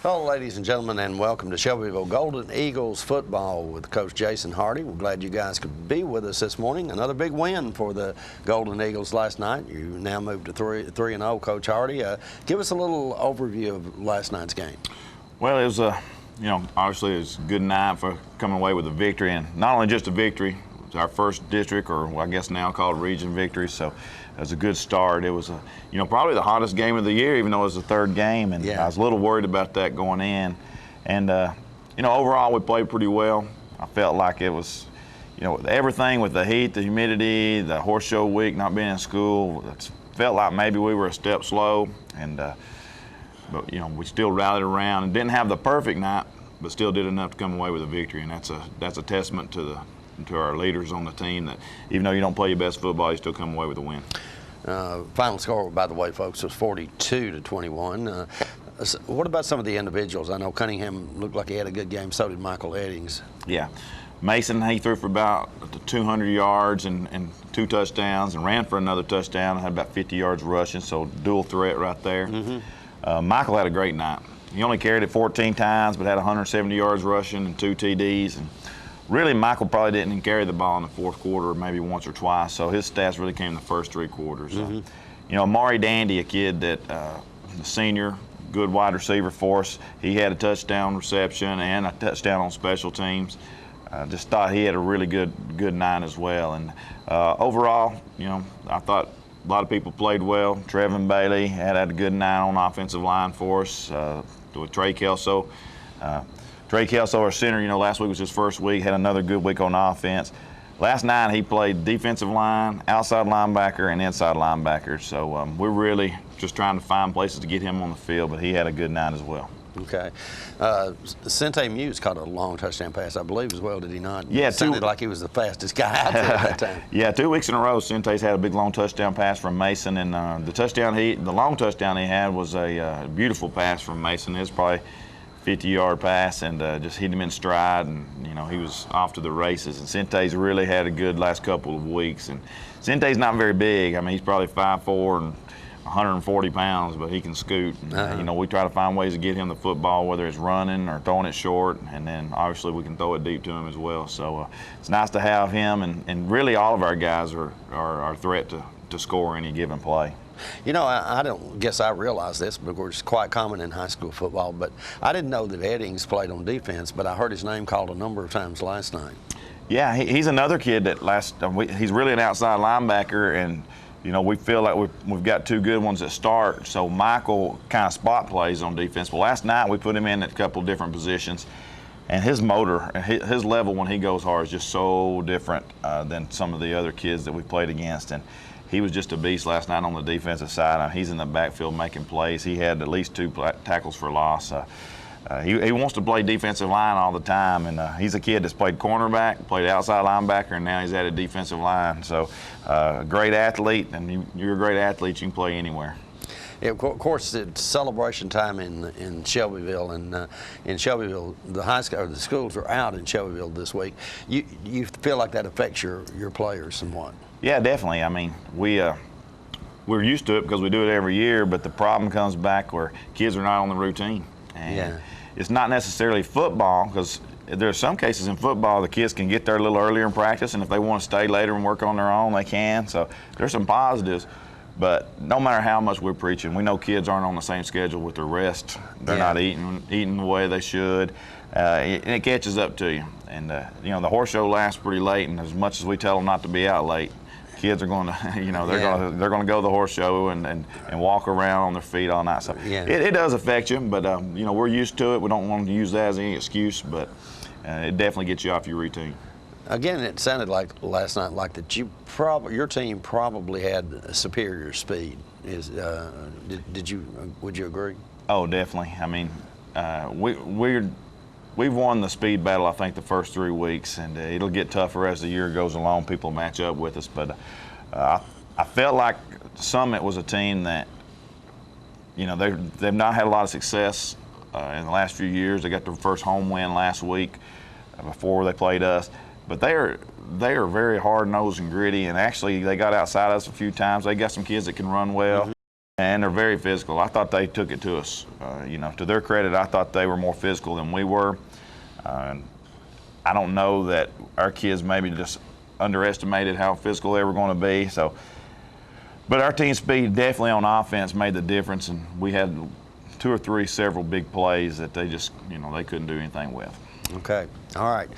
Hello, ladies and gentlemen, and welcome to Shelbyville Golden Eagles football with Coach Jason Hardy. We're glad you guys could be with us this morning. Another big win for the Golden Eagles last night. You now moved to 3-0, Coach Hardy. Give us a little overview of last night's game. Well, it was obviously it was a good night for coming away with a victory, and not only just a victory. It was our first district, or I guess now called region victory. So it was a good start. It was probably the hottest game of the year, even though it was the third game, and I was a little worried about that going in. And overall we played pretty well. I felt like it was, everything with the heat, the humidity, the horse show week, not being in school, it felt like maybe we were a step slow, and but we still rallied around and didn't have the perfect night, but still did enough to come away with a victory. And that's a testament to our leaders on the team, that even though you don't play your best football, you still come away with a win. Final score, by the way, folks, was 42-21. What about some of the individuals? I know Cunningham looked like he had a good game. So did Michael Eddings. Yeah. Mason, he threw for about 200 yards and 2 touchdowns, and ran for another touchdown, had about 50 yards rushing, so dual threat right there. Michael had a great night. He only carried it 14 times, but had 170 yards rushing and 2 TDs. And really, Michael probably didn't even carry the ball in the fourth quarter, maybe once or twice, so his stats really came in the first 3 quarters. Amari Dandy, a kid that, the senior, good wide receiver for us, he had a touchdown reception and a touchdown on special teams. Just thought he had a really good night as well. And overall, I thought a lot of people played well. Trevin Bailey had a good night on offensive line for us, with Trey Kelso. Trey Kelso, our center, last week was his first week, had another good week on offense. Last night he played defensive line, outside linebacker, and inside linebacker. So we're really just trying to find places to get him on the field, but he had a good night as well. Okay. Sente Muse caught a long touchdown pass, I believe, as well, did he not? Yeah, it sounded like he was the fastest guy out there at that time. Yeah, 2 weeks in a row, Sente's had a big long touchdown pass from Mason, and the long touchdown he had was a beautiful pass from Mason. It was probably 50-yard pass, and just hit him in stride, and he was off to the races. And Sente's really had a good last couple of weeks. And Sente's not very big. I mean, he's probably 5'4" and 140 pounds, but he can scoot. We try to find ways to get him the football, whether it's running or throwing it short, and then obviously we can throw it deep to him as well. So it's nice to have him, and really all of our guys are a threat to score any given play. I don't guess I realized this because it's quite common in high school football, but I didn't know that Eddings played on defense, but I heard his name called a number of times last night. Yeah, he's another kid that he's really an outside linebacker, and we feel like we've got 2 good ones that start. So Michael kind of spot plays on defense. But last night we put him in at a couple of different positions, and his motor, his level when he goes hard is just so different than some of the other kids that we played against. And he was just a beast last night on the defensive side. He's in the backfield making plays. He had at least 2 tackles for loss. He wants to play defensive line all the time, and he's a kid that's played cornerback, played outside linebacker, and now he's added defensive line. So great athlete, and you're a great athlete. You can play anywhere. Yeah, of course, it's celebration time in Shelbyville, and in Shelbyville, the schools are out in Shelbyville this week. You feel like that affects your players somewhat? Yeah, definitely. I mean, we're used to it because we do it every year, but the problem comes back where kids are not on the routine. And it's not necessarily football, because there are some cases in football the kids can get there a little earlier in practice, and if they want to stay later and work on their own, they can. So there's some positives. But no matter how much we're preaching, we know kids aren't on the same schedule with their rest. They're not eating the way they should. It catches up to you. And the horse show lasts pretty late, and as much as we tell them not to be out late, kids are going to, they're going to go to the horse show and walk around on their feet all night. So it does affect you, but we're used to it. We don't want to use that as any excuse, but it definitely gets you off your routine. Again, it sounded like last night that your team probably had superior speed. Would you agree? Oh, definitely. I mean, we've won the speed battle, I think, the first 3 weeks, and it'll get tougher as the year goes along. People match up with us, but I felt like Summit was a team that, they've not had a lot of success in the last few years. They got their first home win last week before they played us. But they are very hard-nosed and gritty, and actually they got outside us a few times. They got some kids that can run well. And they're very physical. I thought they took it to us. To their credit, I thought they were more physical than we were. I don't know that our kids maybe just underestimated how physical they were going to be. But our team speed definitely on offense made the difference, and we had several big plays that they just, they couldn't do anything with. Okay. All right.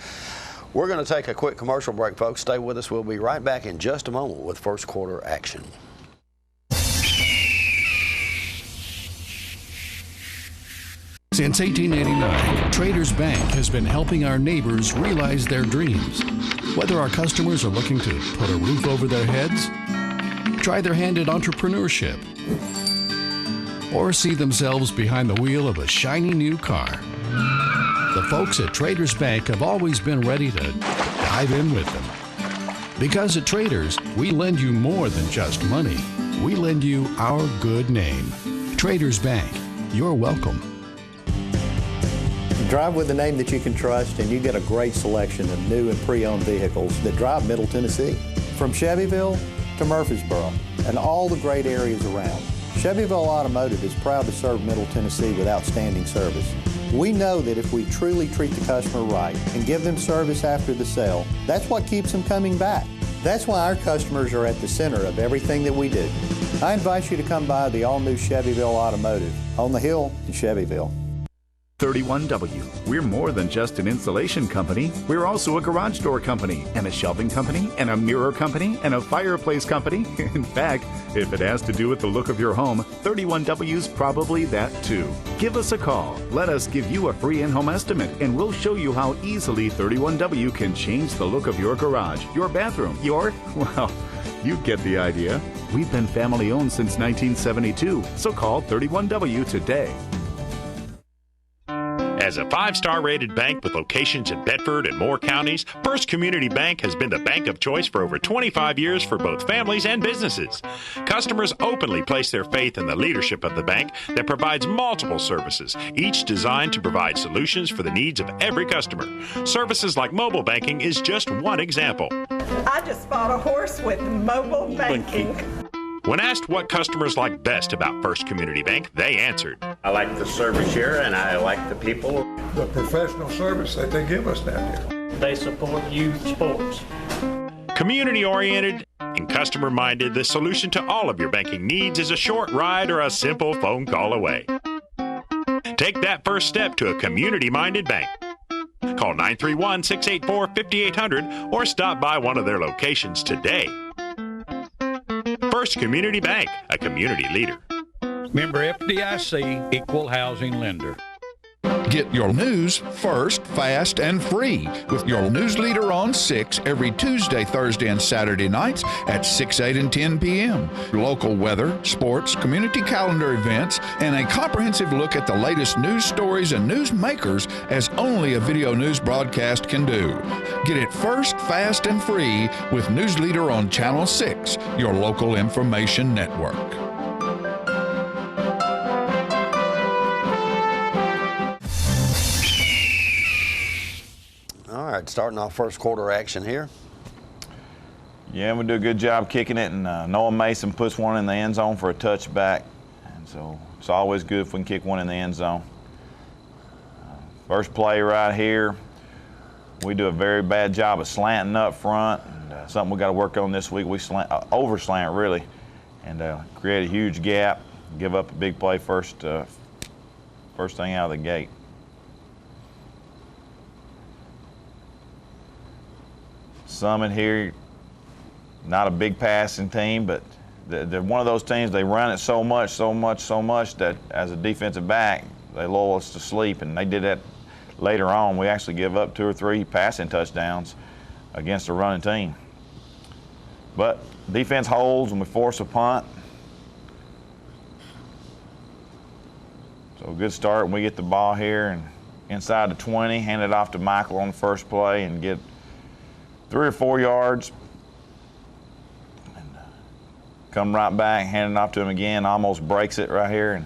We're going to take a quick commercial break, folks. Stay with us. We'll be right back in just a moment with first quarter action. Since 1889, Traders Bank has been helping our neighbors realize their dreams. Whether our customers are looking to put a roof over their heads, try their hand at entrepreneurship, or see themselves behind the wheel of a shiny new car, the folks at Traders Bank have always been ready to dive in with them. Because at Traders, we lend you more than just money. We lend you our good name. Traders Bank, you're welcome. Drive with a name that you can trust, and you get a great selection of new and pre-owned vehicles that drive Middle Tennessee. From Shelbyville to Murfreesboro and all the great areas around, Shelbyville Automotive is proud to serve Middle Tennessee with outstanding service. We know that if we truly treat the customer right and give them service after the sale, that's what keeps them coming back. That's why our customers are at the center of everything that we do. I invite you to come by the all-new Shelbyville Automotive on the hill in Shelbyville. 31W. We're more than just an insulation company. We're also a garage door company, and a shelving company, and a mirror company, and a fireplace company. In fact, if it has to do with the look of your home, 31W's probably that too. Give us a call. Let us give you a free in-home estimate, and we'll show you how easily 31W can change the look of your garage, your bathroom, well, you get the idea. We've been family owned since 1972, so call 31W today. As a 5-star rated bank with locations in Bedford and Moore counties, First Community Bank has been the bank of choice for over 25 years for both families and businesses. Customers openly place their faith in the leadership of the bank that provides multiple services, each designed to provide solutions for the needs of every customer. Services like mobile banking is just one example. I just bought a horse with mobile banking. When asked what customers like best about First Community Bank, they answered, I like the service here and I like the people. The professional service that they give us down here. They support youth sports. Community-oriented and customer-minded, the solution to all of your banking needs is a short ride or a simple phone call away. Take that first step to a community-minded bank. Call 931-684-5800 or stop by one of their locations today. First Community Bank, a community leader. Member FDIC, equal housing lender. Get your news first, fast, and free with your news leader on 6 every Tuesday, Thursday, and Saturday nights at 6, 8, and 10 p.m. Local weather, sports, community calendar events, and a comprehensive look at the latest news stories and news makers as only a video news broadcast can do. Get it first, fast, and free with News Leader on Channel 6, your local information network. All right, starting off first quarter action here. Yeah, we do a good job kicking it, and Noah Mason puts one in the end zone for a touchback. And so it's always good if we can kick one in the end zone. First play right here, we do a very bad job of slanting up front. And, something we got to work on this week. We over slant really, and create a huge gap. Give up a big play first thing out of the gate. Summit here, not a big passing team, but they're one of those teams, they run it so much that as a defensive back, they lull us to sleep, and they did that later on. We actually give up 2 or 3 passing touchdowns against a running team. But defense holds and we force a punt. So a good start when we get the ball here and inside the 20, hand it off to Michael on the first play and get 3 or 4 yards, and come right back, hand it off to him again, almost breaks it right here, and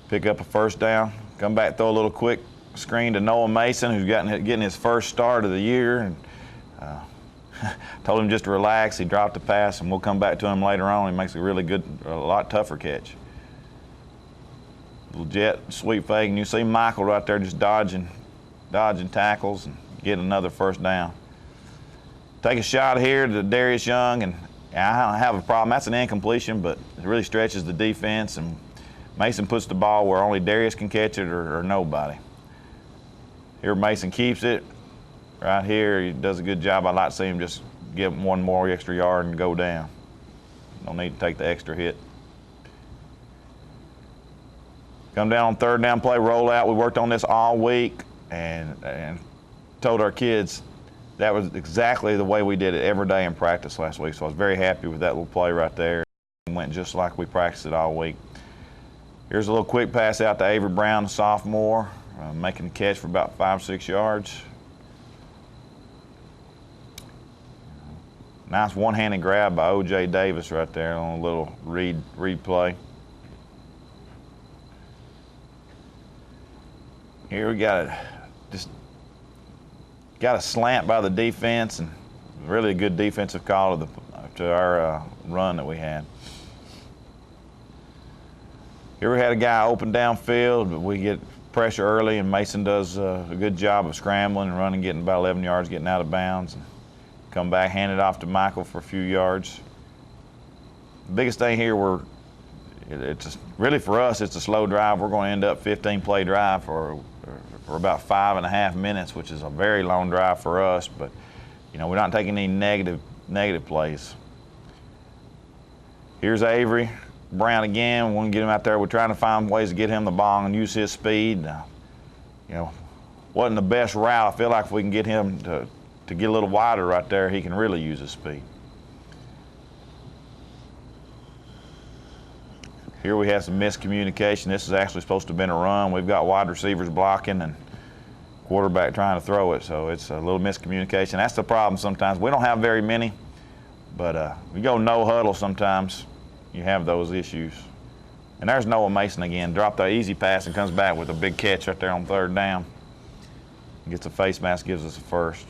pick up a first down. Come back, throw a little quick screen to Noah Mason, who's getting his first start of the year, and told him just to relax. He dropped the pass, and we'll come back to him later on. He makes a really good, a lot tougher catch. Little jet sweep fake, and you see Michael right there just dodging tackles and getting another first down. Take a shot here to Darius Young, and I don't have a problem. That's an incompletion, but it really stretches the defense, and Mason puts the ball where only Darius can catch it or nobody. Here Mason keeps it. Right here, he does a good job. I'd like to see him just give him one more extra yard and go down. Don't need to take the extra hit. Come down on third down play, roll out. We worked on this all week and told our kids that was exactly the way we did it every day in practice last week. So I was very happy with that little play right there. It went just like we practiced it all week. Here's a little quick pass out to Avery Brown, the sophomore, making the catch for about 5-6 yards. Nice one-handed grab by O.J. Davis right there on a little read play. Here we got a slant by the defense, and really a good defensive call to our run that we had. Here we had a guy open downfield, but we get pressure early, and Mason does a good job of scrambling and running, getting about 11 yards, getting out of bounds. And come back, hand it off to Michael for a few yards. The biggest thing here, really for us, it's a slow drive. We're going to end up 15-play drive for about 5.5 minutes, which is a very long drive for us. But you know, we're not taking any negative plays. Here's Avery Brown again. We want to get him out there. We're trying to find ways to get him the ball and use his speed. You know, wasn't the best route. I feel like if we can get him to get a little wider right there, he can really use his speed. Here we have some miscommunication. This is actually supposed to have been a run. We've got wide receivers blocking and quarterback trying to throw it, so it's a little miscommunication. That's the problem sometimes. We don't have very many, but we go no huddle sometimes. You have those issues. And there's Noah Mason again. Dropped the easy pass and comes back with a big catch right there on third down. Gets a face mask, gives us a first.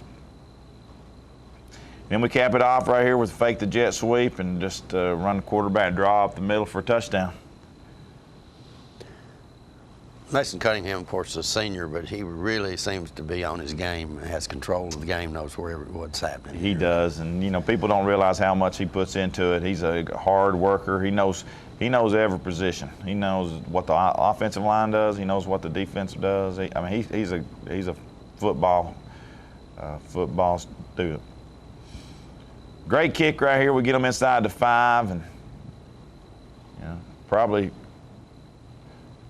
Then we cap it off right here with fake the jet sweep and just run the quarterback draw up the middle for a touchdown. Mason Cunningham, of course, is a senior, but he really seems to be on his game, has control of the game, knows what's happening. He does, and you know, people don't realize how much he puts into it. He's a hard worker. He knows every position. He knows what the offensive line does. He knows what the defense does. He's a football student. Great kick right here. We get them inside the 5, and you know, probably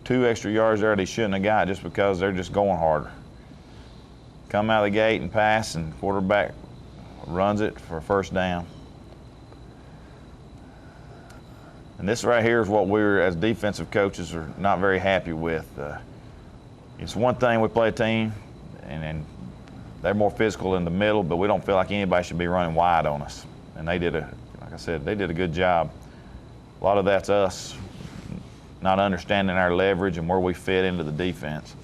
2 extra yards there they shouldn't have got just because they're just going harder. Come out of the gate and pass, and quarterback runs it for a first down. And this right here is what we're, as defensive coaches, are not very happy with. It's one thing we play a team, and they're more physical in the middle, but we don't feel like anybody should be running wide on us. And they did like I said, they did a good job. A lot of that's us not understanding our leverage and where we fit into the defense.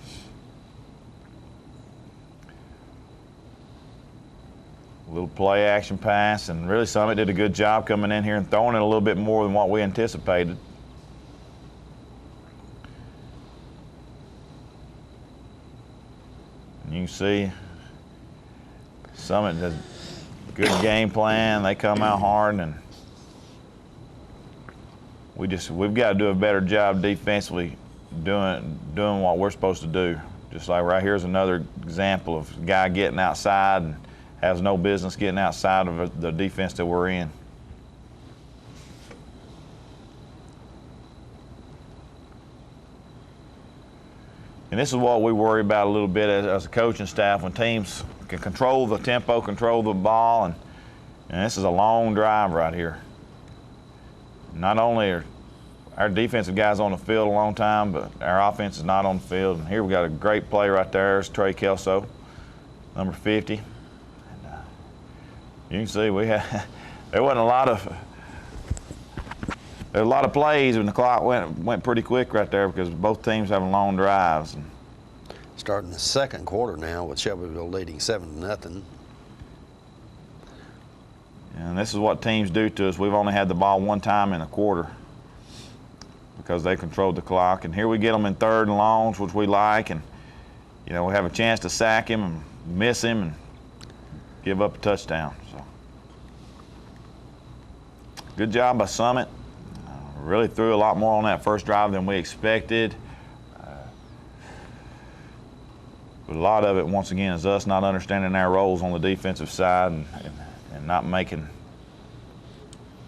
A little play action pass, and really Summit did a good job coming in here and throwing it a little bit more than what we anticipated. And you can see Summit does a good game plan. They come out hard, and we've got to do a better job defensively doing what we're supposed to do. Just like right here's another example of a guy getting outside and has no business getting outside of the defense that we're in. And this is what we worry about a little bit as a coaching staff, when teams can control the tempo, control the ball, and this is a long drive right here. Not only are our defensive guys on the field a long time, but our offense is not on the field. And here we got a great play right there. There's Trey Kelso, number 50. And, you can see there wasn't a lot of plays, and the clock went pretty quick right there because both teams having long drives. And starting the second quarter now with Shelbyville leading 7-0. And this is what teams do to us. We've only had the ball one time in a quarter because they controlled the clock. And here we get them in 3rd and longs, which we like. And, you know, we have a chance to sack him and miss him and give up a touchdown. So, good job by Summit. Really threw a lot more on that first drive than we expected. But a lot of it, once again, is us not understanding our roles on the defensive side and not making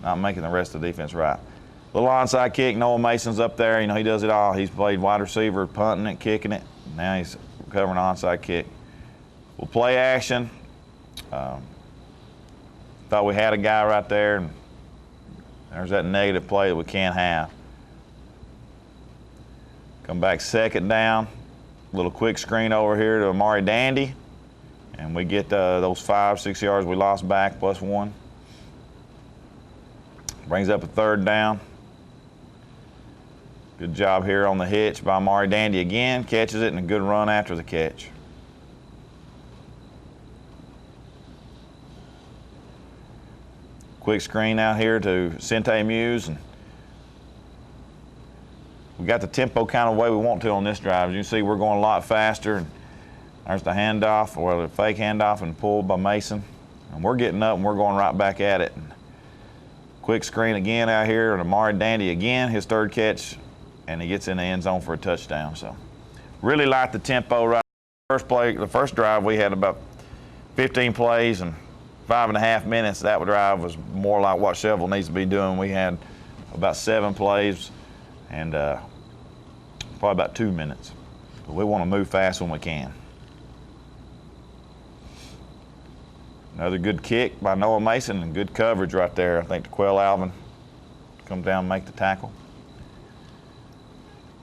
the rest of the defense right. Little onside kick. Noah Mason's up there. You know, he does it all. He's played wide receiver, punting it, kicking it. Now he's recovering an onside kick. We'll play action. Thought we had a guy right there, and there's that negative play that we can't have. Come back 2nd down. Little quick screen over here to Amari Dandy, and we get those 5-6 yards we lost back +1. Brings up a 3rd down. Good job here on the hitch by Amari Dandy again. Catches it, and a good run after the catch. Quick screen out here to Sente Muse, and we got the tempo kind of way we want to on this drive. As you can see, we're going a lot faster. And there's the handoff, or the fake handoff, and pulled by Mason. And we're getting up, and we're going right back at it. And quick screen again out here, and Amari Dandy again, his 3rd catch, and he gets in the end zone for a touchdown. So, really like the tempo right. The first drive, we had about 15 plays and 5.5 minutes. That drive was more like what Shelbyville needs to be doing. We had about 7 plays and probably about 2 minutes. But we want to move fast when we can. Another good kick by Noah Mason and good coverage right there. I think DeQuell Alvin comes down and make the tackle.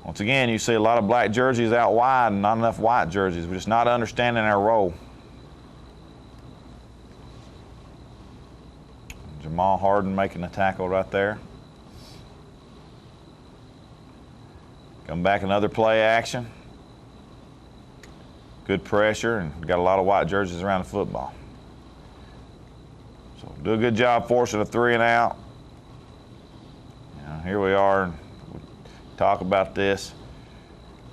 Once again, you see a lot of black jerseys out wide and not enough white jerseys. We're just not understanding our role. Jamal Harden making the tackle right there. Come back, another play action. Good pressure, and got a lot of white jerseys around the football. So do a good job forcing a 3 and out. Here we are. We talk about this.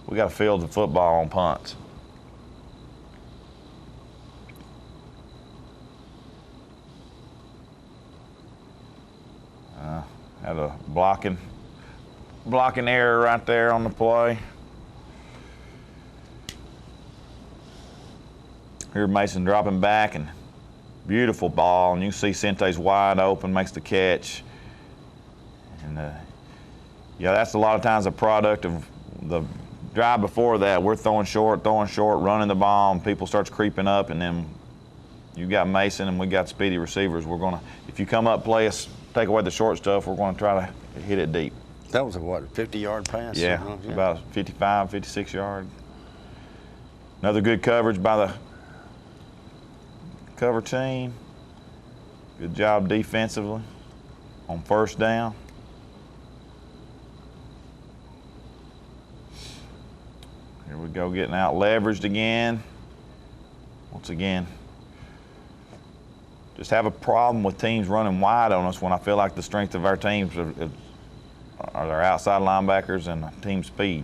We got to field the football on punts. Had a blocking error right there on the play. Here Mason dropping back, and beautiful ball, and you see Sente's wide open, makes the catch. And yeah, that's a lot of times a product of the drive before that. We're throwing short, running the ball, and people starts creeping up, and then you got Mason and we got speedy receivers. We're gonna, if you come up, play us, take away the short stuff, we're gonna try to hit it deep. That was a what, 50-yard pass? Yeah, about 55, 56 yard. Another good coverage by the cover team. Good job defensively on 1st down. Here we go, getting out leveraged again. Once again, just have a problem with teams running wide on us when I feel like the strength of our teams are their outside linebackers and team speed.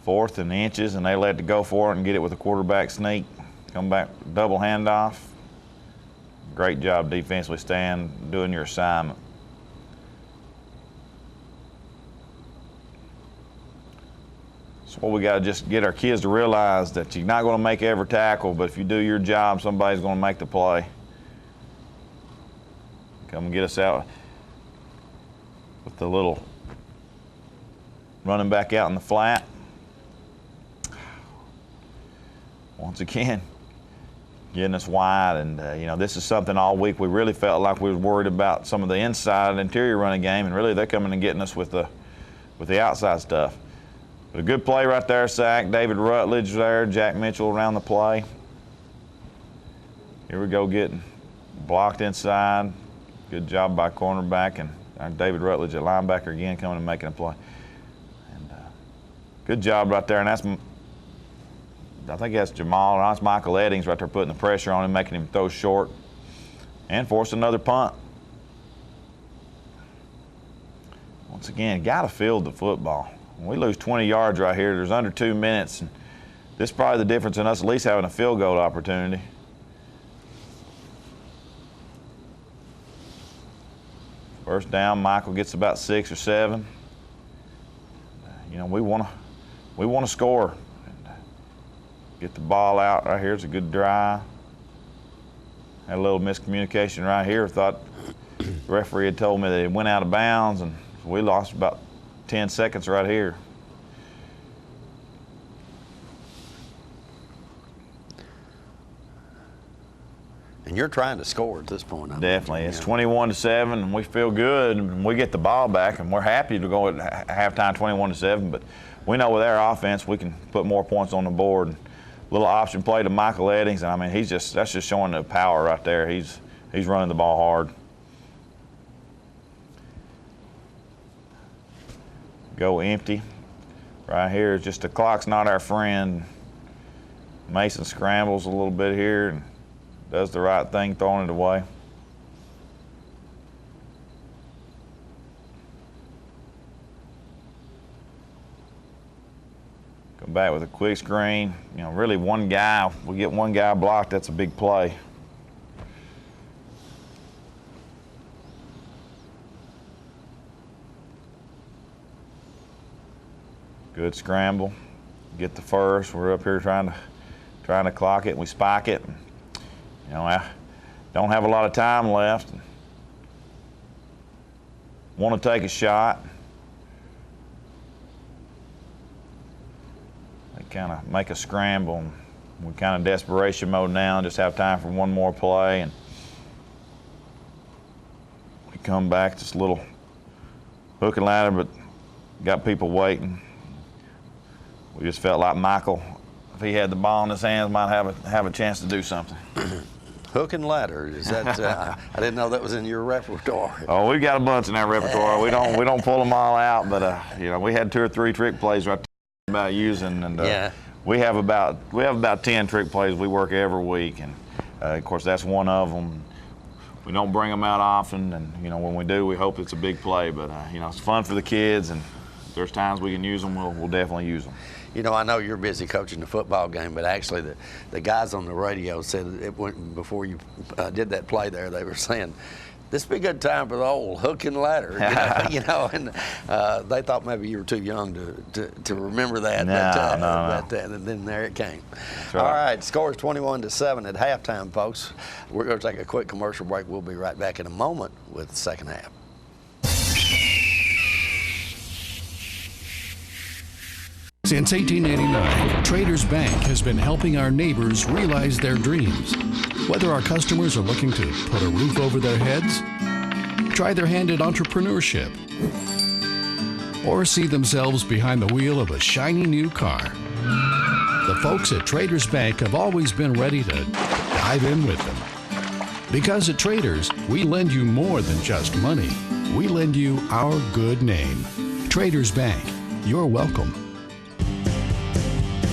Fourth and inches, and they let to go for it and get it with a quarterback sneak. Come back, double handoff. Great job defensively, Stan, doing your assignment. So what we got to just get our kids to realize that you're not going to make every tackle, but if you do your job, somebody's going to make the play. Come and get us out with the little running back out in the flat. Once again, getting us wide, and you know, this is something all week we really felt like we were worried about some of the inside interior running game, and really they're coming and getting us with the outside stuff. But a good play right there, sack. David Rutledge there, Jack Mitchell around the play. Here we go, getting blocked inside. Good job by cornerback, and David Rutledge at linebacker again coming and making a play. And Good job right there, and I think that's Jamal, or that's Michael Eddings right there putting the pressure on him, making him throw short, and force another punt. Once again, got to field the football. When we lose 20 yards right here, there's under 2 minutes, and this is probably the difference in us at least having a field goal opportunity. First down, Michael gets about 6 or 7. You know, we want to score. Get the ball out right here. It's a good drive. Had a little miscommunication right here. Thought the referee had told me that it went out of bounds, and we lost about 10 seconds right here. And you're trying to score at this point. Definitely. It's 21-7, and we feel good, and we get the ball back, and we're happy to go at halftime 21-7, but we know with our offense we can put more points on the board. Little option play to Michael Eddings, and I mean, that's just showing the power right there. He's running the ball hard. Go empty. Right here, just the clock's not our friend. Mason scrambles a little bit here and does the right thing, throwing it away. Come back with a quick screen. You know, really one guy, we get one guy blocked, that's a big play. Good scramble. Get the first. We're up here trying to clock it, and we spike it. You know, I don't have a lot of time left. Want to take a shot. They kind of make a scramble. We're kind of desperation mode now, just have time for one more play. And we come back, just a little hook and ladder, but got people waiting. We just felt like Michael, if he had the ball in his hands, might have a chance to do something. Hook and ladder, is that? I didn't know that was in your repertoire. Oh, we've got a bunch in our repertoire. We don't pull them all out, but you know, we had 2 or 3 trick plays right there about using, and yeah. we have about 10 trick plays we work every week, and of course that's one of them. We don't bring them out often, and you know, when we do, we hope it's a big play. But you know, it's fun for the kids, and if there's times we can use them, we'll definitely use them. You know, I know you're busy coaching the football game, but actually the guys on the radio said it went before you did that play there. They were saying, this would be a good time for the old hook and ladder, you know, and they thought maybe you were too young to remember that. No. And then there it came. Right. All right, score is 21-7 at halftime, folks. We're going to take a quick commercial break. We'll be right back in a moment with the second half. Since 1889, Traders Bank has been helping our neighbors realize their dreams. Whether our customers are looking to put a roof over their heads, try their hand at entrepreneurship, or see themselves behind the wheel of a shiny new car, the folks at Traders Bank have always been ready to dive in with them. Because at Traders, we lend you more than just money. We lend you our good name. Traders Bank, you're welcome.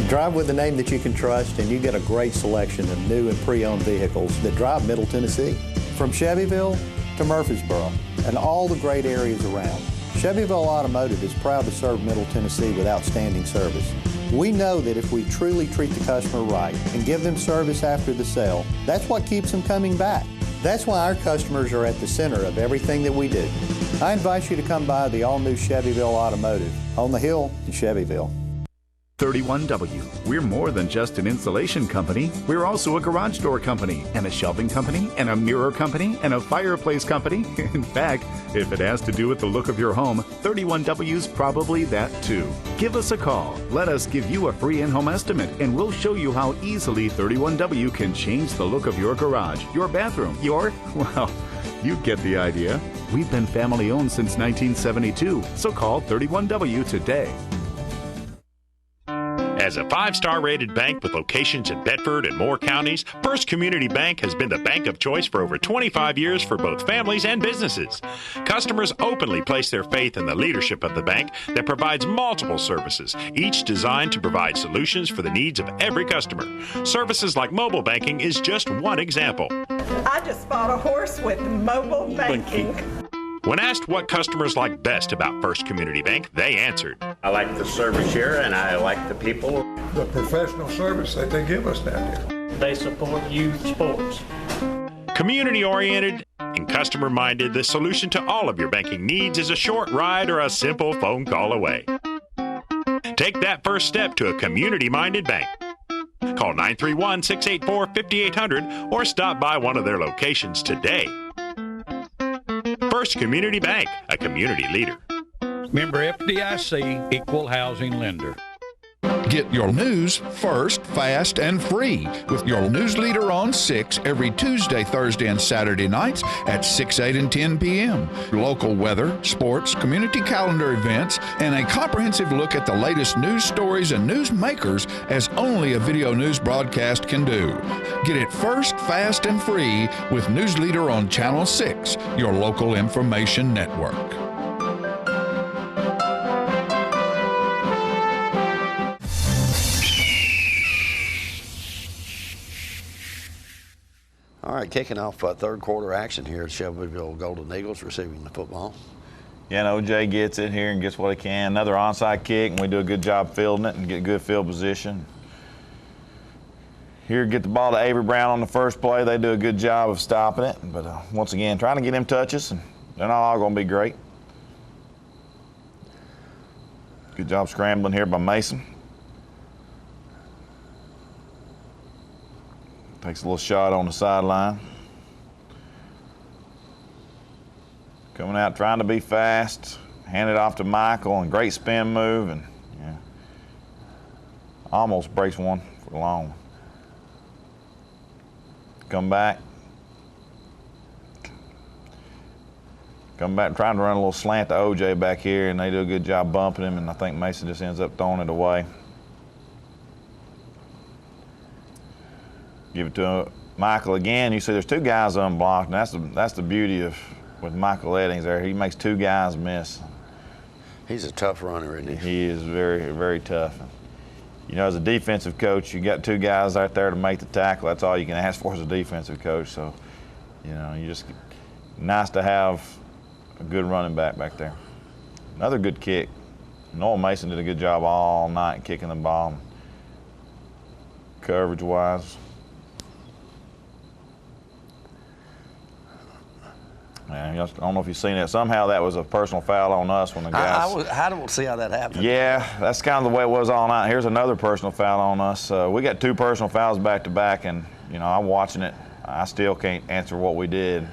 Drive with a name that you can trust, and you get a great selection of new and pre-owned vehicles that drive Middle Tennessee. From Shelbyville to Murfreesboro and all the great areas around, Shelbyville Automotive is proud to serve Middle Tennessee with outstanding service. We know that if we truly treat the customer right and give them service after the sale, that's what keeps them coming back. That's why our customers are at the center of everything that we do. I invite you to come by the all-new Shelbyville Automotive on the hill in Shelbyville. 31W. We're more than just an insulation company. We're also a garage door company, and a shelving company, and a mirror company, and a fireplace company. In fact, if it has to do with the look of your home, 31W's probably that too. Give us a call. Let us give you a free in-home estimate, and we'll show you how easily 31W can change the look of your garage, your bathroom, well, you get the idea. We've been family owned since 1972, so call 31W today. As a 5-star rated bank with locations in Bedford and Moore counties, First Community Bank has been the bank of choice for over 25 years for both families and businesses. Customers openly place their faith in the leadership of the bank that provides multiple services, each designed to provide solutions for the needs of every customer. Services like mobile banking is just one example. I just bought a horse with mobile banking. When asked what customers like best about First Community Bank, they answered, I like the service here and I like the people. The professional service that they give us down here. They support youth sports. Community-oriented and customer-minded, the solution to all of your banking needs is a short ride or a simple phone call away. Take that first step to a community-minded bank. Call 931-684-5800 or stop by one of their locations today. First Community Bank, a community leader. Member FDIC, equal housing lender. Get your news first, fast, and free with your news leader on 6 every Tuesday, Thursday, and Saturday nights at 6, 8, and 10 p.m. Local weather, sports, community calendar events, and a comprehensive look at the latest news stories and news makers as only a video news broadcast can do. Get it first, fast, and free with News Leader on Channel 6, your local information network. All right, kicking off third quarter action here at Shelbyville Golden Eagles receiving the football. Yeah, and OJ gets it here and gets what he can. Another onside kick, and we do a good job fielding it and get good field position. Here, get the ball to Avery Brown on the first play. They do a good job of stopping it. But once again, trying to get him touches, and they're not all going to be great. Good job scrambling here by Mason. Takes a little shot on the sideline. Coming out trying to be fast. Hand it off to Michael, and great spin move, and yeah, almost breaks one for long. Come back. Come back trying to run a little slant to OJ back here, and they do a good job bumping him, and I think Mason just ends up throwing it away. Give it to Michael again. You see there's two guys unblocked, and that's the beauty of with Michael Eddings there. He makes two guys miss. He's a tough runner, isn't he? He is very, very tough. You know, as a defensive coach, you got two guys out there to make the tackle. That's all you can ask for as a defensive coach. So, you know, you just nice to have a good running back there. Another good kick. Noel Mason did a good job all night kicking the ball, coverage-wise. Man, I don't know if you've seen it. Somehow that was a personal foul on us when the guys. I don't see how that happened. Yeah, that's kind of the way it was all night. Here's another personal foul on us. We got two personal fouls back to back, and you know I'm watching it. I still can't answer what we did.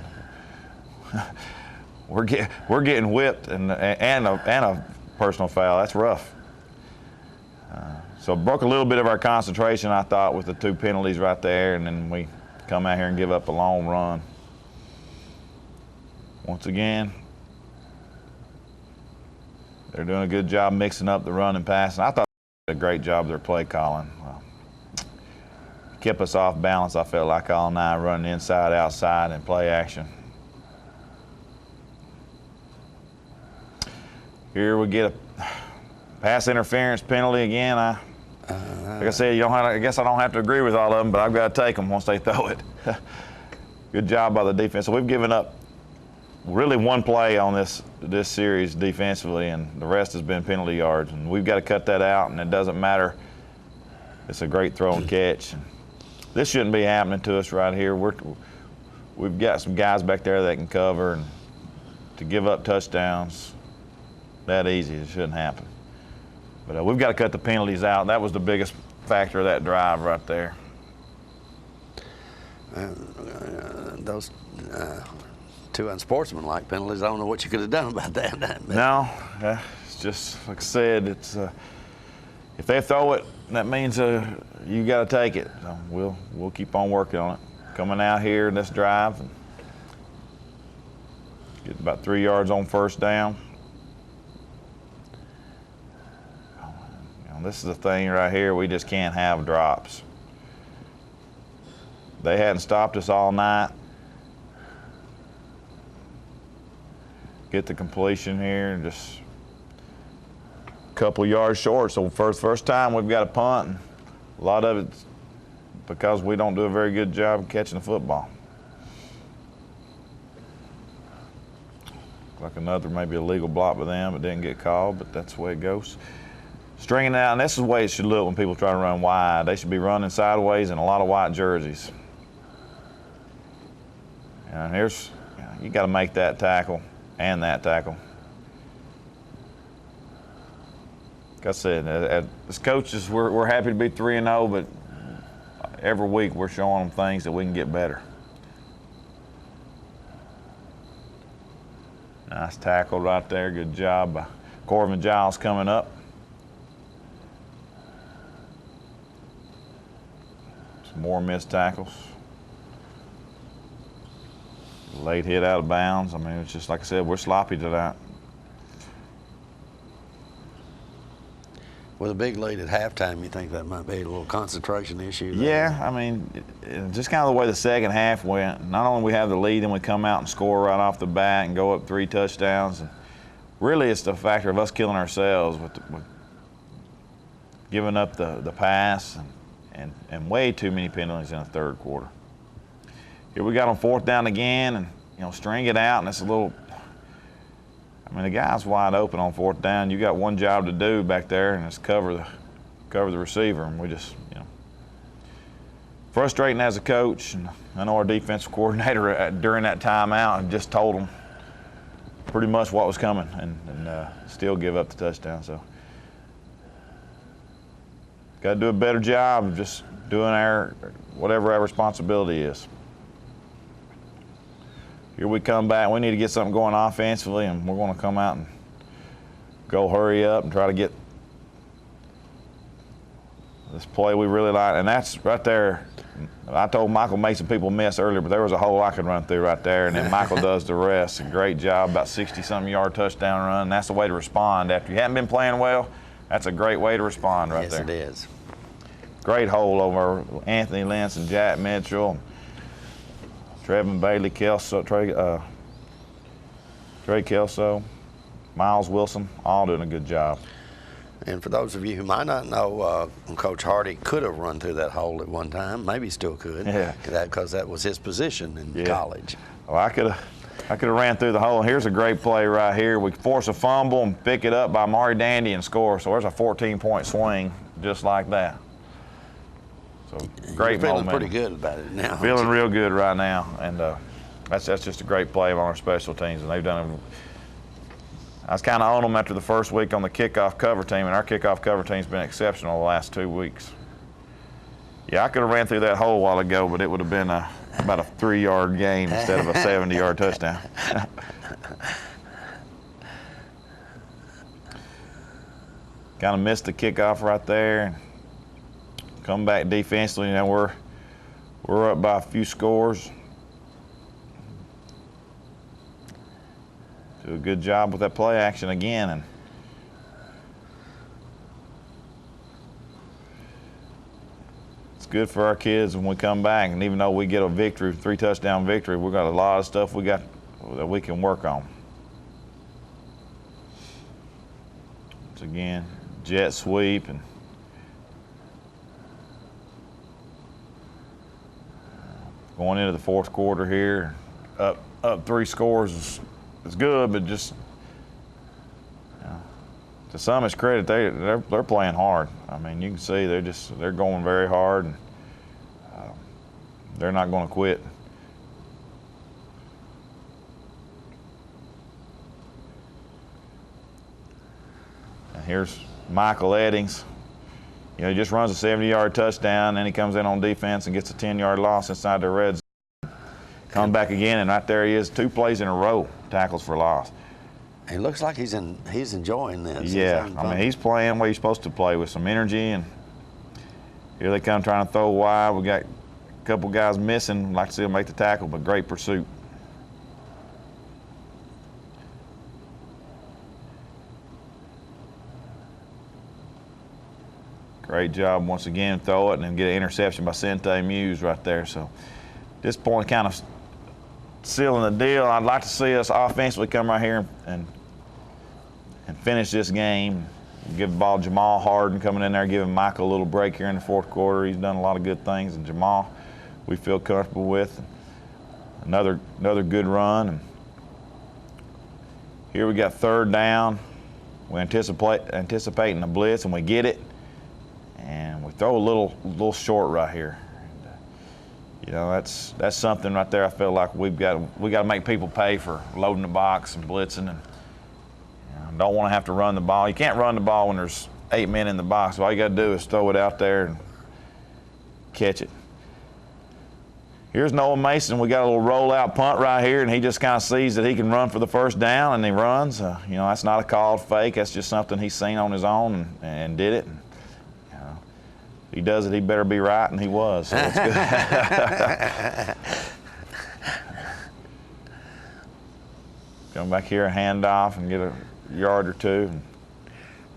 we're getting whipped and a personal foul. That's rough. So it broke a little bit of our concentration, I thought, with the two penalties right there, and then we come out here and give up a long run. Once again, they're doing a good job mixing up the run and pass. And I thought they did a great job of their play calling. Well, kept us off balance, I felt like, all night, running inside, outside, and play action. Here we get a pass interference penalty again. Like I said, I guess I don't have to agree with all of them, but I've got to take them once they throw it. Good job by the defense. So we've given up really one play on this series defensively, and the rest has been penalty yards, and we've got to cut that out, and it doesn't matter. It's a great throw and catch. This shouldn't be happening to us right here. We've got some guys back there that can cover, and to give up touchdowns that easy, it shouldn't happen. But we've got to cut the penalties out. That was the biggest factor of that drive right there. Those two unsportsmanlike penalties, I don't know what you could have done about that. No, it's just like I said. It's if they throw it, that means you got to take it. So we'll keep on working on it. Coming out here in this drive, and get about 3 yards on first down. this is the thing right here. We just can't have drops. They hadn't stopped us all night. Get the completion here, just a couple yards short. So first time we've got a punt. And a lot of it's because we don't do a very good job of catching the football. Like another maybe illegal block by them, but didn't get called, but that's the way it goes. Stringing it out, and this is the way it should look when people try to run wide. They should be running sideways in a lot of white jerseys. And here's, you got to make that tackle and that tackle. Like I said, as coaches, we're happy to be 3-0, but every week we're showing them things that we can get better. Nice tackle right there. Good job by Corbin Giles coming up. Some more missed tackles. Late hit out of bounds. I mean, it's just like I said, we're sloppy tonight. With a big lead at halftime, you think that might be a little concentration issue there? Yeah, I mean, just kind of the way the second half went. Not only we have the lead, then we come out and score right off the bat and go up 3 touchdowns. And really, it's the factor of us killing ourselves with giving up the pass and way too many penalties in the third quarter. Here we got on 4th down again, and string it out, and it's a little. I mean, the guy's wide open on 4th down. You got one job to do back there, and it's cover the receiver. And we just, frustrating as a coach. And I know our defensive coordinator during that timeout just told them pretty much what was coming, and still give up the touchdown. So, got to do a better job of just doing whatever our responsibility is. Here we come back. We need to get something going offensively, and we're going to come out and go hurry up and try to get this play we really like. And that's right there. I told Michael make some people miss earlier, but there was a hole I could run through right there, and then Michael does the rest. A great job, about 60-something yard touchdown run. And that's the way to respond. After you haven't been playing well, that's a great way to respond right there. Yes, it is. Great hole over Anthony Lentz and Jack Mitchell. Trevin Bailey, Trey Kelso, Miles Wilson, all doing a good job. And for those of you who might not know, Coach Hardy could have run through that hole at one time. Maybe still could. Yeah. Because that was his position in college. Well, I could have ran through the hole. Here's a great play right here. We force a fumble and pick it up by Mari Dandy and score. So there's a 14-point swing just like that. So great You're feeling momentum. pretty good about it now. Feeling real good right now, and that's just a great play on our special teams, and they've done it. I was kind of on them after the first week on the kickoff cover team, and our kickoff cover team's been exceptional the last 2 weeks. Yeah, I could have ran through that hole a while ago, but it would have been about a 3-yard gain instead of a 70-yard touchdown. Kind of missed the kickoff right there. Come back defensively, we're up by a few scores. Do a good job with that play action again, and it's good for our kids when we come back. And even though we get a victory, 3-touchdown victory, we've got a lot of stuff that we can work on. Once again, jet sweep and. Going into the 4th quarter here, up 3 scores is good, but just to some's credit, they're playing hard. I mean, you can see they're going very hard, and they're not going to quit. And here's Michael Eddings. He just runs a 70-yard touchdown, and he comes in on defense and gets a 10-yard loss inside the red zone. Come back again, and right there he is, 2 plays in a row, tackles for loss. It looks like he's enjoying this. Yeah, I mean, he's playing what he's supposed to play with some energy, and here they come trying to throw wide. We got a couple guys missing. Like to see him make the tackle, but great pursuit. Great job once again, throw it and then get an interception by Sente Muse right there. So at this point, kind of sealing the deal. I'd like to see us offensively come right here and finish this game. Give the ball to Jamal Harden coming in there, giving Michael a little break here in the fourth quarter. He's done a lot of good things, and Jamal we feel comfortable with. Another good run. And here we got third down. We're anticipating a blitz, and we get it. And we throw a little short right here. And, that's something right there. I feel like we got to make people pay for loading the box and blitzing, and don't want to have to run the ball. You can't run the ball when there's 8 men in the box. All you got to do is throw it out there and catch it. Here's Noah Mason. We got a little rollout punt right here, and he just kind of sees that he can run for the first down, and he runs. That's not a called fake. That's just something he's seen on his own and did it. And, if he does it, he better be right, and he was. So it's good. Come back here, hand off, and get a yard or two.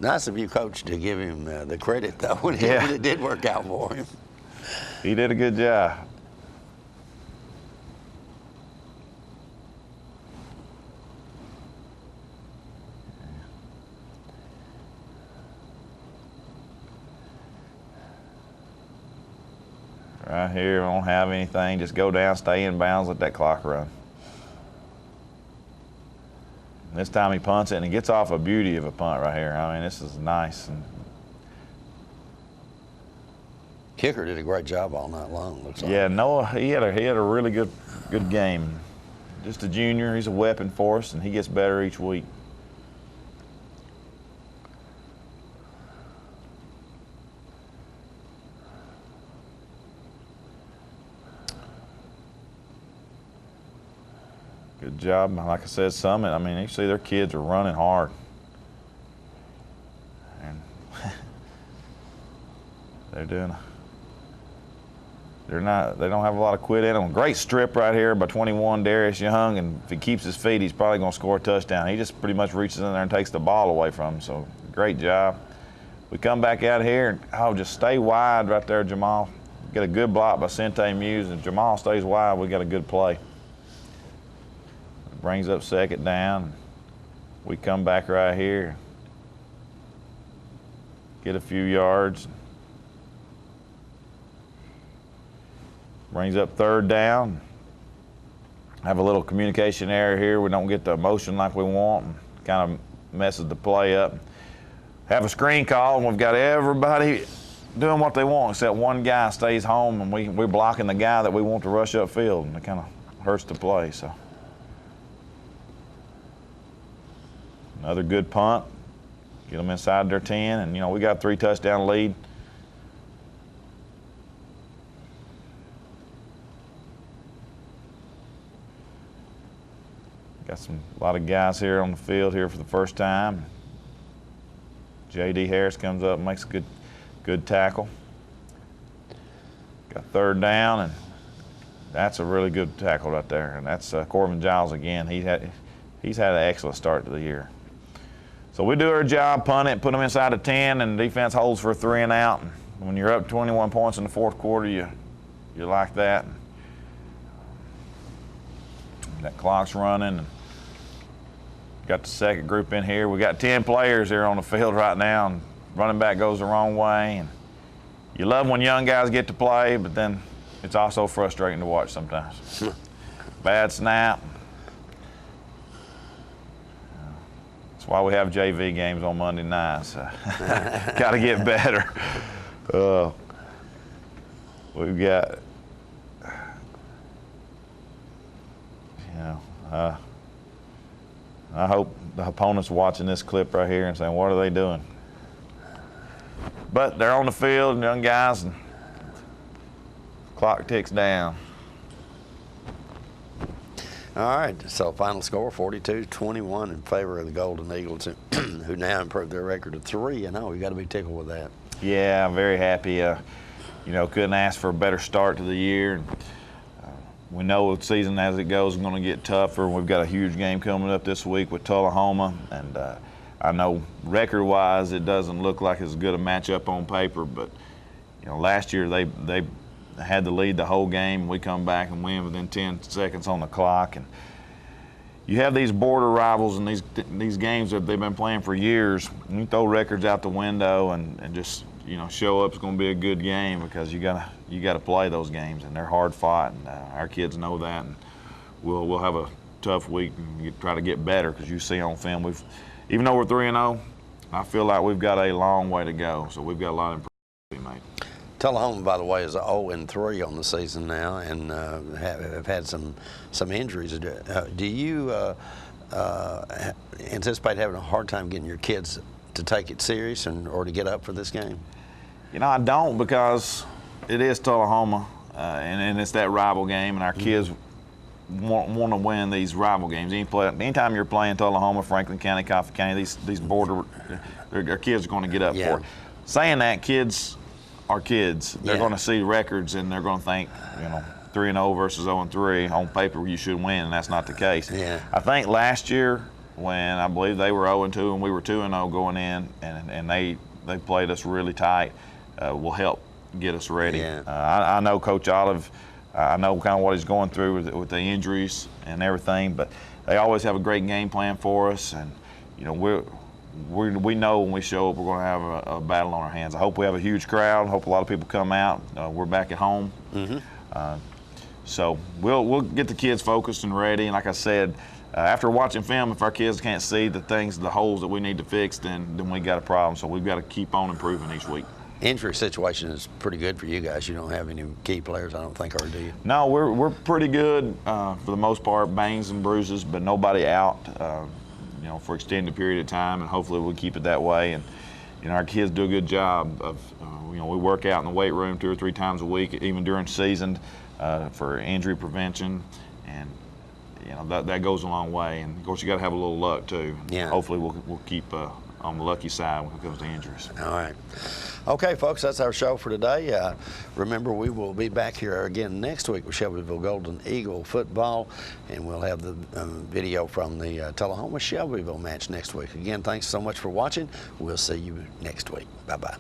Nice of you, Coach, to give him the credit, though, when it did work out for him. He did a good job. Right here, we don't have anything. Just go down, stay in bounds, let that clock run. This time he punts it, and he gets off a beauty of a punt right here. I mean, this is nice. And kicker did a great job all night long, looks like. Yeah, Noah, he had a really good game. Just a junior, he's a weapon for us, and he gets better each week. Good job. Like I said, Summit, I mean, you see their kids are running hard. And they don't have a lot of quit in them. Great strip right here by 21, Darius Young, and if he keeps his feet, he's probably going to score a touchdown. He just pretty much reaches in there and takes the ball away from him, so great job. We come back out here, and just stay wide right there, Jamal. Get a good block by Sente Muse, and Jamal stays wide, we got a good play. Brings up second down. We come back right here, get a few yards. Brings up third down. Have a little communication error here. We don't get the motion like we want. Kind of messes the play up. Have a screen call, and we've got everybody doing what they want except one guy stays home, and we're blocking the guy that we want to rush upfield, and it kind of hurts the play. So another good punt. Get them inside their 10, and we got a 3-touchdown lead. Got a lot of guys here on the field here for the first time. J.D. Harris comes up and makes a good tackle. Got third down, and that's a really good tackle right there. And that's Corbin Giles again. He's had an excellent start to the year. So we do our job, punt it, put them inside the 10, and the defense holds for a 3 and out. And when you're up 21 points in the fourth quarter, you like that. That clock's running. Got the second group in here. We got 10 players here on the field right now, and running back goes the wrong way. And you love when young guys get to play, but then it's also frustrating to watch sometimes. Bad snap. That's why we have JV games on Monday nights. Got to get better. We've got, I hope the opponent's watching this clip right here and saying, what are they doing? But they're on the field, young guys, and clock ticks down. All right, so final score, 42-21 in favor of the Golden Eagles, who now improved their record to 3-0. We've got to be tickled with that. Yeah, I'm very happy. Couldn't ask for a better start to the year. We know the season as it goes is going to get tougher. We've got a huge game coming up this week with Tullahoma, and I know record-wise it doesn't look like as good a matchup on paper, but last year they had the lead the whole game. We come back and win within 10 seconds on the clock. And you have these border rivals and these games that they've been playing for years. You throw records out the window and just show up. It's going to be a good game because you gotta play those games, and they're hard fought. And our kids know that. And we'll have a tough week and try to get better because you see on film even though we're 3-0, I feel like we've got a long way to go. So we've got a lot of improvement to be made. Tullahoma, by the way, is 0-3 on the season now, and have had some injuries. Do you anticipate having a hard time getting your kids to take it serious or to get up for this game? I don't, because it is Tullahoma, and it's that rival game, and our kids want to win these rival games. Anytime you're playing Tullahoma, Franklin County, Coffee County, these border, our kids are going to get up for it. Saying that, kids are kids. They're going to see records and they're going to think, 3-0 versus 0-3 on paper you should win, and that's not the case. I think last year when I believe they were 0-2 and we were 2-0 going in, and they played us really tight, will help get us ready. I know Coach Olive. I know kind of what he's going through with the injuries and everything, but they always have a great game plan for us, and we know when we show up we're going to have a battle on our hands. I hope we have a huge crowd. I hope a lot of people come out. We're back at home, so we'll get the kids focused and ready. And like I said, after watching film, if our kids can't see the holes that we need to fix, then we got a problem. So we've got to keep on improving each week. Injury situation is pretty good for you guys. You don't have any key players, I don't think, or do you? No, we're pretty good for the most part, bangs and bruises, but nobody out, for an extended period of time, and hopefully we'll keep it that way. And our kids do a good job of, we work out in the weight room 2 or 3 times a week, even during season, for injury prevention, and that goes a long way. And of course, you got to have a little luck too. Hopefully we'll keep on the lucky side when it comes to injuries. All right. Okay, folks, that's our show for today. Remember, we will be back here again next week with Shelbyville Golden Eagle football, and we'll have the video from the Tullahoma Shelbyville match next week. Again, thanks so much for watching. We'll see you next week. Bye-bye.